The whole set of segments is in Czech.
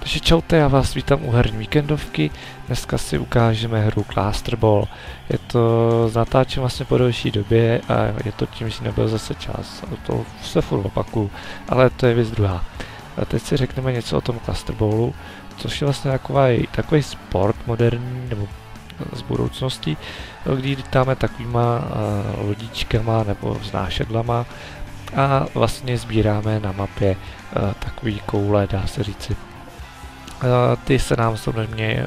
Takže čaute, já vás vítám u herní víkendovky. Dneska si ukážeme hru Cluster Ball. Je to natáčím vlastně po delší době a je to tím, že nebyl zase čas. To se furt opakuju, ale to je věc druhá. A teď si řekneme něco o tom Cluster Ballu, což je vlastně takový sport moderní nebo z budoucnosti, kdy lítáme takovýma lodičkama nebo vznášedlama a vlastně sbíráme na mapě takový koule, dá se říci. Ty se nám samozřejmě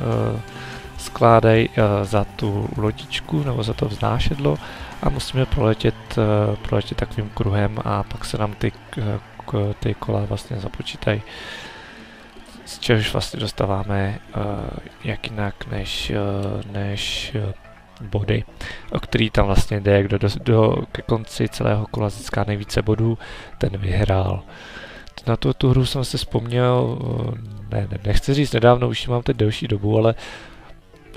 skládají za tu lodičku nebo za to vznášedlo a musíme proletět takovým kruhem a pak se nám ty kola vlastně započítají. Z čehož vlastně dostáváme jak jinak než body, o který tam vlastně jde, kdo ke konci celého kola získá nejvíce bodů, ten vyhrál. Na tu hru jsem si vzpomněl, nechci říct nedávno, už ji mám teď delší dobu, ale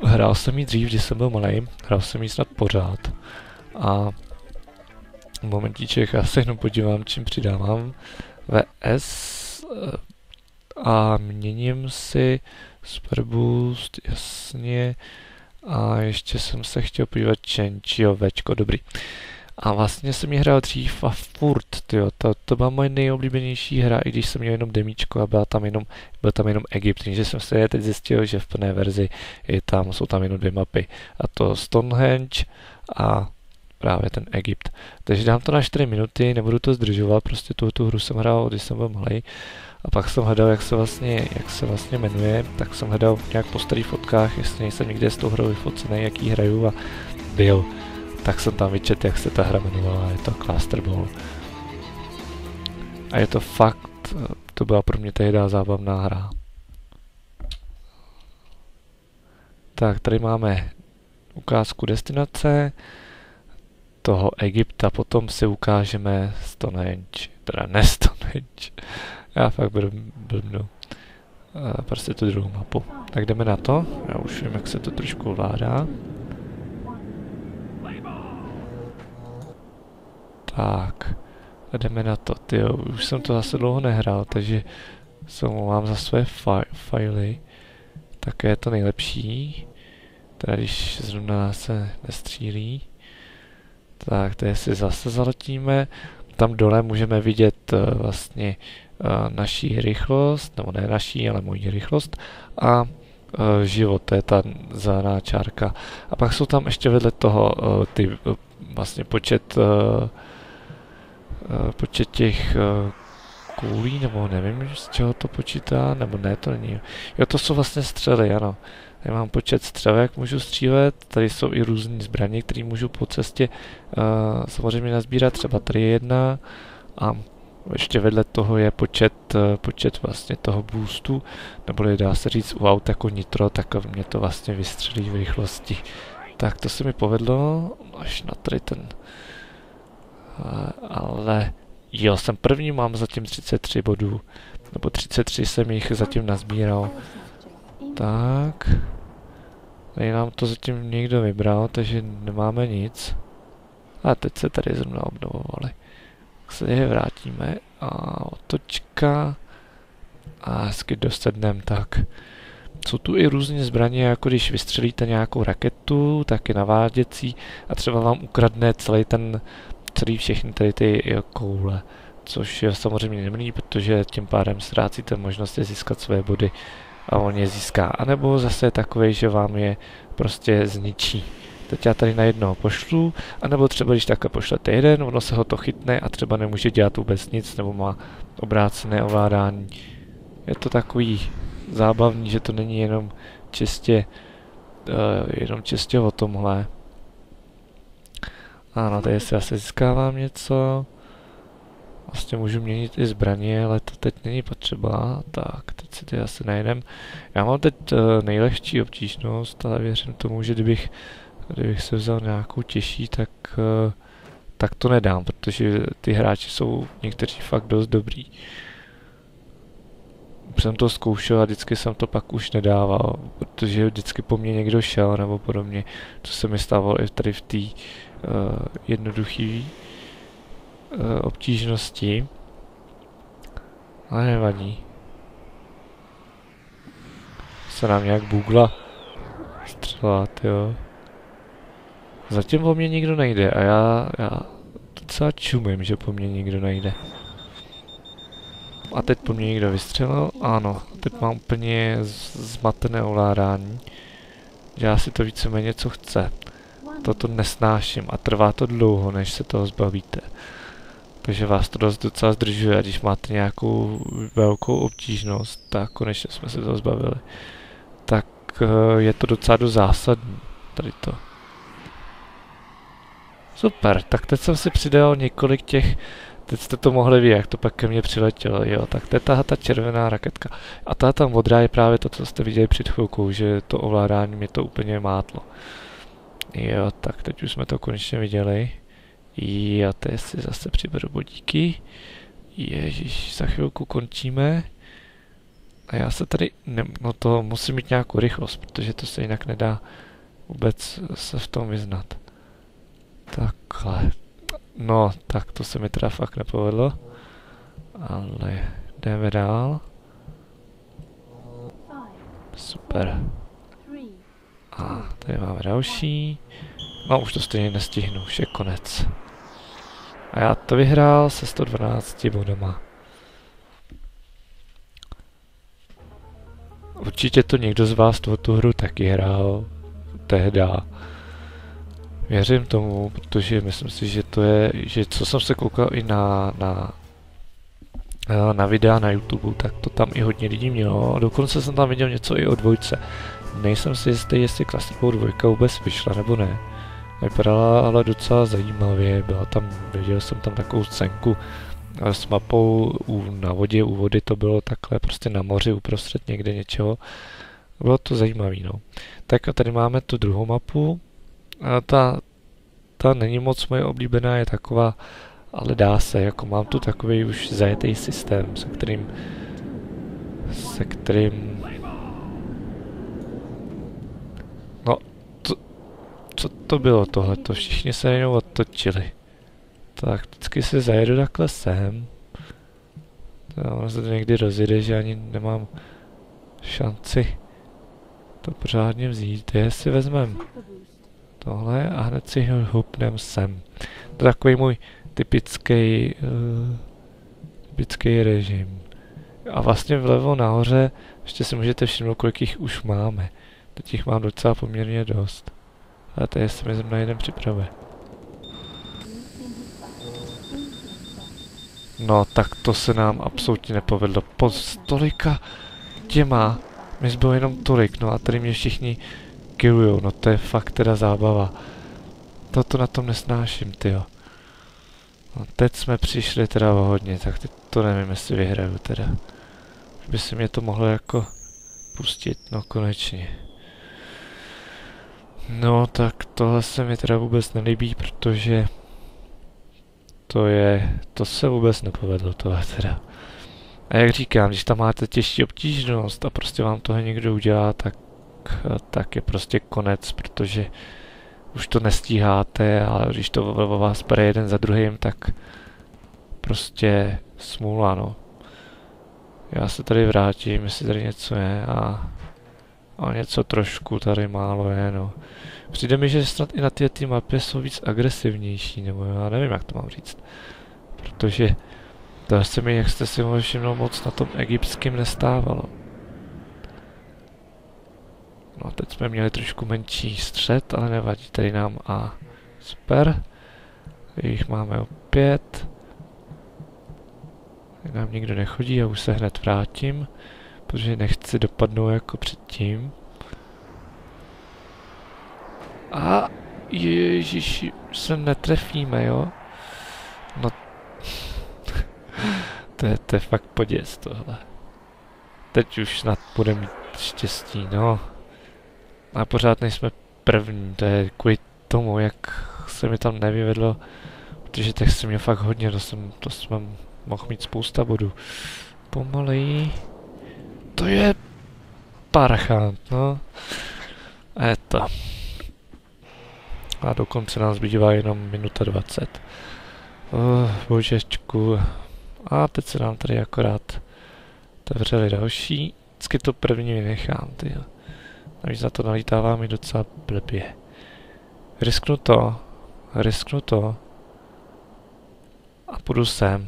hrál jsem ji dřív, když jsem byl malý, hrál jsem ji snad pořád. A momentíček, já se jenom podívám, čím přidávám. VS a měním si Superboost, jasně. A ještě jsem se chtěl podívat Change, Včko, dobrý. A vlastně jsem ji hrál dřív a furt, tyjo, to byla moje nejoblíbenější hra, i když jsem měl jenom demíčko a byl tam jenom Egypt, takže jsem se teď zjistil, že v plné verzi jsou tam jenom 2 mapy, a to Stonehenge a právě ten Egypt. Takže dám to na 4 minuty, nebudu to zdržovat, prostě tu hru jsem hrál, když jsem byl malý. A pak jsem hledal, jak se vlastně jmenuje, tak jsem hledal nějak po starých fotkách, jestli nejsem někde s tou hrou vyfocený, jaký hraju, a byl. Tak jsem tam vyčet, jak se ta hra jmenovala, je to Cluster Ball. A je to fakt, to byla pro mě tehdy zábavná hra. Tak, tady máme ukázku destinace toho Egypta, potom si ukážeme Stonehenge, teda ne Stonehenge, já fakt blbnu. Prostě tu druhou mapu. Tak jdeme na to, já už vím, jak se to trošku ovládá. Tak, jdeme na to, tyjo, už jsem to zase dlouho nehrál, takže se omlouvám za své fajly. Také je to nejlepší, teda když zrovna se nestřílí. Tak, tady si zase zaletíme, tam dole můžeme vidět vlastně naší rychlost, nebo ne naší, ale moji rychlost a život, to je ta zelená čárka. A pak jsou tam ještě vedle toho vlastně počet těch koulí, nebo nevím, z čeho to počítá, nebo ne, to není. Jo, to jsou vlastně střely, ano. Tady mám počet střelek, můžu střílet, tady jsou i různé zbraně, které můžu po cestě samozřejmě nazbírat, třeba tady je jedna a ještě vedle toho je počet vlastně toho boostu, nebo dá se říct u aut jako nitro, tak mě to vlastně vystřelí v rychlosti. Tak to se mi povedlo, až na tady ten... ale jo, jsem první, mám zatím 33 bodů, nebo 33 jsem jich zatím nazbíral. Tak, tady nám to zatím někdo vybral, takže nemáme nic. A teď se tady zrovna obnovovali. Tak se je vrátíme a otočka a hezky dosednem, tak. Jsou tu i různé zbraně, jako když vystřelíte nějakou raketu, tak je naváděcí a třeba vám ukradne celý všechny tady ty koule, což je samozřejmě nemilý, protože tím pádem ztrácíte možnost získat své body a on je získá. A nebo zase je takovej, že vám je prostě zničí. Teď já tady na jednoho pošlu, anebo třeba když takhle pošlete jeden, ono se ho to chytne a třeba nemůže dělat vůbec nic, nebo má obrácené ovládání. Je to takový zábavný, že to není jenom čistě o tomhle. Ano, tady si asi získávám něco. Vlastně můžu měnit i zbraně, ale to teď není potřeba. Tak, teď si tady asi najdem. Já mám teď nejlehčí obtížnost, ale věřím tomu, že kdybych se vzal nějakou těžší, tak to nedám, protože ty hráči jsou někteří fakt dost dobrý. Jsem to zkoušel a vždycky jsem to pak už nedával, protože vždycky po mně někdo šel nebo podobně, co se mi stávalo i tady v té jednoduché obtížnosti. Ale nevadí. se nám nějak bugla střela, jo. Zatím po mně nikdo nejde a já docela čumím, že po mně nikdo nejde. A teď po mně někdo vystřelil, ano, teď mám úplně zmatené ovládání. Dělá si to víceméně co chce. Toto nesnáším a trvá to dlouho, než se toho zbavíte. Takže vás to docela zdržuje a když máte nějakou velkou obtížnost, tak konečně jsme se toho zbavili. Tak je to docela dost zásadní, tady to. Super, tak teď jsem si přidal několik těch, teď jste to mohli vidět, jak to pak ke mně přiletělo, jo, tak to je ta červená raketka. A ta modrá je právě to, co jste viděli před chvilkou, že to ovládání mě to úplně mátlo. Jo, tak teď už jsme to konečně viděli. Jo, teď si zase přiberu bodíky. Ježíš, za chvilku končíme. A já se tady, no to musím mít nějakou rychlost, protože to se jinak nedá vůbec se v tom vyznat. Takhle. No, tak to se mi teda fakt nepovedlo. Ale jdeme dál. Super. A tady máme další. No, už to stejně nestihnu, už je konec. A já to vyhrál se 112 bodama. Určitě to někdo z vás tu hru taky hrál tehda. Věřím tomu, protože myslím si, že to je, že co jsem se koukal i na videa na YouTube, tak to tam i hodně lidí mělo. Dokonce jsem tam viděl něco i o dvojce. Nejsem si jistý, jestli klasikovou dvojka vůbec vyšla nebo ne. Vypadala ale docela zajímavě, byla tam, viděl jsem tam takovou scénku s mapou na vodě, u vody to bylo takhle prostě na moři uprostřed někde něčeho. Bylo to zajímavé, no. Tak a tady máme tu druhou mapu. A ta není moc moje oblíbená, je taková, ale dá se, jako mám tu takový už zajetý systém, se kterým no, co to bylo tohleto, všichni se jenom otočili. Tak, vždycky se zajedu takhle sem. Ono se to někdy rozjede, že ani nemám šanci to pořádně vzít. Je si vezmem tohle a hned si ho hupnem sem. To je takový můj typický režim. A vlastně vlevo nahoře ještě si můžete všimnout, kolik jich už máme. Teď jich mám docela poměrně dost. Ale tady se mi zrovna jeden připravuje. No, tak to se nám absolutně nepovedlo. Po stolika těma mi zbylo jenom tolik, no a tady mě všichni killujou, no to je fakt teda zábava. Toto na tom nesnáším, tyjo. No teď jsme přišli teda o hodně, tak teď to nevím, jestli vyhraju teda. Už by si mě to mohlo jako pustit, no konečně. No tak tohle se mi teda vůbec nelíbí, protože to se vůbec nepovedlo tohle teda. A jak říkám, když tam máte těžší obtížnost a prostě vám toho někdo udělá, tak je prostě konec, protože už to nestíháte a když to o vás bere jeden za druhým, tak prostě smůla, no. Já se tady vrátím, jestli tady něco je a něco trošku tady málo je, no. Přijde mi, že snad i na ty mapy jsou víc agresivnější, nebo já nevím, jak to mám říct. Protože to se mi, jak jste si mohli všimnout, moc na tom egyptském nestávalo. No, teď jsme měli trošku menší střed, ale nevadí, tady nám a super. Jich máme opět. Tady nám nikdo nechodí, já už se hned vrátím, protože nechci dopadnout jako předtím. A ježiši, se netrefíme, jo? No, to je fakt poděs tohle. Teď už snad budeme mít štěstí, no. A pořád nejsme první, to je kvůli tomu, jak se mi tam nevyvedlo, protože tak jsem měl fakt hodně, to jsem mohl mít spousta bodů. Pomalej. To je parchant, no. A je to. A dokonce nás zbývá jenom minuta 20. Božečku. A teď se nám tady akorát otevřeli další vždycky to první vynechám, tyjo. Navíc za to nalítává mi docela blbě. Risknu to. A půjdu sem.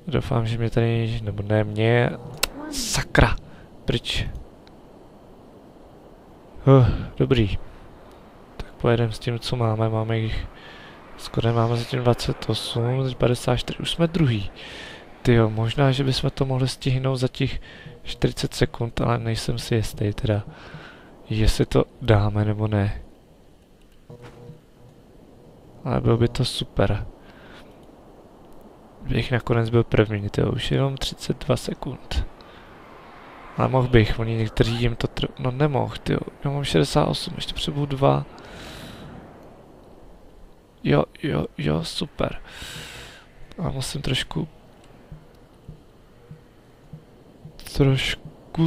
Doufám, že mě tady, nebo ne mě, sakra, pryč. Dobrý. Tak pojedeme s tím, co máme, máme jich, skoro máme zatím 28, teď 54, už jsme druhý. Tyjo, možná, že bychom to mohli stihnout za těch 40 sekund, ale nejsem si jistý teda, jestli to dáme nebo ne. Ale bylo by to super. Bych nakonec byl první, tyjo, už jenom 32 sekund. Ale mohl bych, oni někteří jim to no nemohl, tyjo, já mám 68, ještě potřebuju 2. Jo, super. A musím trošku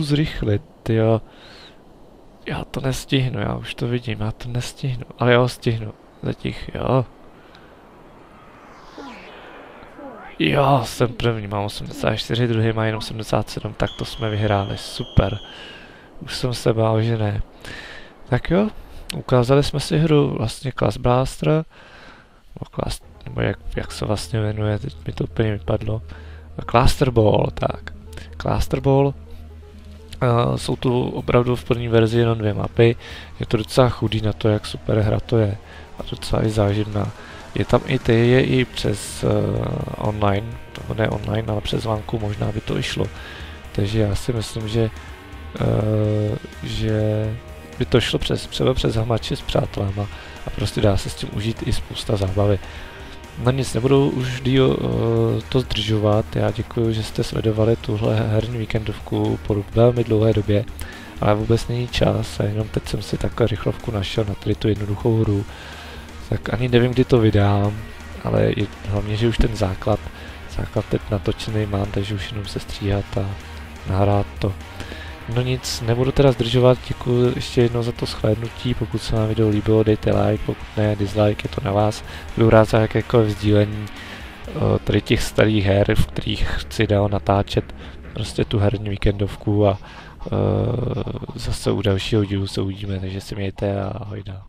zrychlit, tyjo. Já to nestihnu, já už to vidím, já to nestihnu, ale já ho stihnu. Za těch, jo. Jo, jsem první, mám 84, druhý má jenom 77, tak to jsme vyhráli, super. Už jsem se bál, že ne. Tak jo, ukázali jsme si hru vlastně Class Blaster, nebo jak se vlastně jmenuje, teď mi to úplně vypadlo. Cluster Ball, tak. Cluster Ball, jsou tu opravdu v první verzi jenom 2 mapy, je to docela chudý na to, jak super hra to je a docela i záživná. Je tam je i přes online, nebo ne online, ale přes vanku možná by to i šlo. Takže já si myslím, že by to šlo třeba přes hamači s přátelama a prostě dá se s tím užít i spousta zábavy. No nic, nebudu už díl to zdržovat, já děkuji, že jste sledovali tuhle herní víkendovku po velmi dlouhé době, ale vůbec není čas a jenom teď jsem si takhle rychlovku našel na tady tu jednoduchou hru. Tak ani nevím, kdy to vydám, ale hlavně, že už ten základ teď natočený mám, takže už jenom se stříhat a nahrát to. No nic, nebudu teda zdržovat, děkuji ještě jednou za to shlédnutí, pokud se vám video líbilo, dejte like, pokud ne, dislike, je to na vás. Budu rád za jakékoliv sdílení tady těch starých her, v kterých chci dál natáčet prostě tu herní víkendovku a zase u dalšího dílu se uvidíme, takže si mějte a ahoj dál.